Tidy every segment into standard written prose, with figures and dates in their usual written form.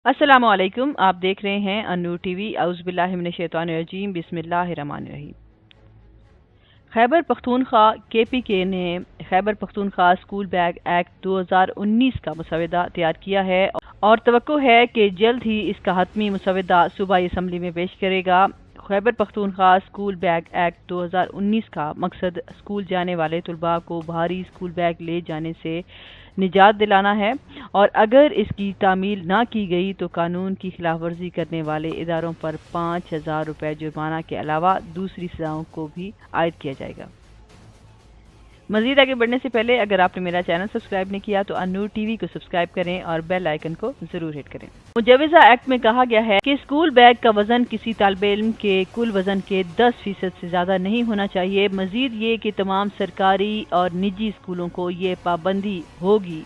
السلام علیکم، آپ دیکھ رہے ہیں انور ٹی وی۔ اعوذ باللہ من الشیطان الرجیم، بسم اللہ الرحمن الرحیم۔ خیبر پختونخوا کے پی کے نے Khyber Pakhtunkhwa school bag act 2019 کا مسودہ تیار کیا ہے اور توقع ہے کہ جلد ہی اس کا حتمی مسودہ صوبائی اسمبلی میں پیش کرے گا۔ Khyber Pakhtunkhwa school bag act 2019 کا مقصد اسکول جانے والے طلباء کو بھاری اسکول بیگ لے جانے سے نجات دلانا ہے، اور اگر اس کی تعمیل نہ کی گئی تو قانون کی خلاف ورزی کرنے والے اداروں پر 5,000 روپے جرمانہ کے علاوہ دوسری سزاؤں کو بھی عائد کیا جائے گا۔ مزید آگے بڑھنے سے پہلے اگر آپ نے میرا چینل سبسکرائب نہیں کیا تو انور ٹی وی کو سبسکرائب کریں اور بیل آئیکن کو ضرور ہٹ کریں۔ مجوزہ ایکٹ میں کہا گیا ہے کہ اسکول بیگ کا وزن کسی طالب علم کے کل وزن کے 10% سے زیادہ نہیں ہونا چاہیے۔ مزید یہ کہ تمام سرکاری اور نجی اسکولوں کو یہ پابندی ہوگی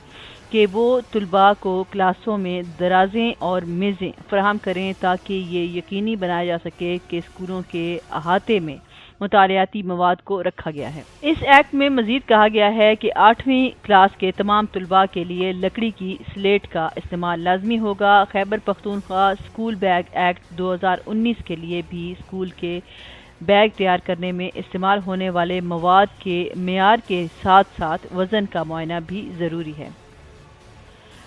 کہ وہ طلباء کو کلاسوں میں درازیں اور میزیں فراہم کریں تاکہ یہ یقینی بنایا جا سکے کہ اسکولوں کے احاطے میں مطالعاتی مواد کو رکھا گیا ہے۔ اس ایکٹ میں مزید کہا گیا ہے کہ 8ویں کلاس کے تمام طلباء کے لیے لکڑی کی سلیٹ کا استعمال لازمی ہوگا۔ Khyber Pakhtunkhwa school bag act 2019 کے لیے بھی اسکول کے بیگ تیار کرنے میں استعمال ہونے والے مواد کے معیار کے ساتھ ساتھ وزن کا معائنہ بھی ضروری ہے۔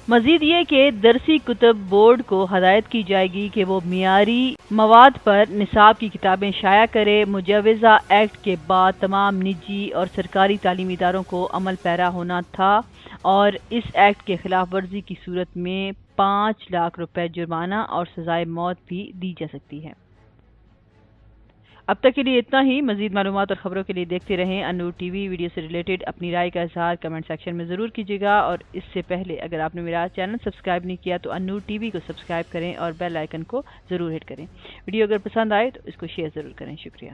مزید یہ کہ درسی کتب بورڈ کو ہدایت کی جائے گی کہ وہ معیاری مواد پر نصاب کی کتابیں شائع کرے۔ مجوزہ ایکٹ کے بعد تمام نجی اور سرکاری تعلیمی اداروں کو عمل پیرا ہونا تھا اور اس ایکٹ کے خلاف ورزی کی صورت میں 5 لاکھ روپے جرمانہ اور سزائے موت بھی دی جا سکتی ہے۔ اب تک کے لیے اتنا ہی۔ مزید معلومات اور خبروں کے لیے دیکھتے رہیں انور ٹی وی۔ ویڈیو سے ریلیٹڈ اپنی رائے کا اظہار کمنٹ سیکشن میں ضرور کیجیے گا، اور اس سے پہلے اگر آپ نے میرا چینل سبسکرائب نہیں کیا تو انور ٹی وی کو سبسکرائب کریں اور بیل آئیکن کو ضرور ہٹ کریں۔ ویڈیو اگر پسند آئے تو اس کو شیئر ضرور کریں۔ شکریہ۔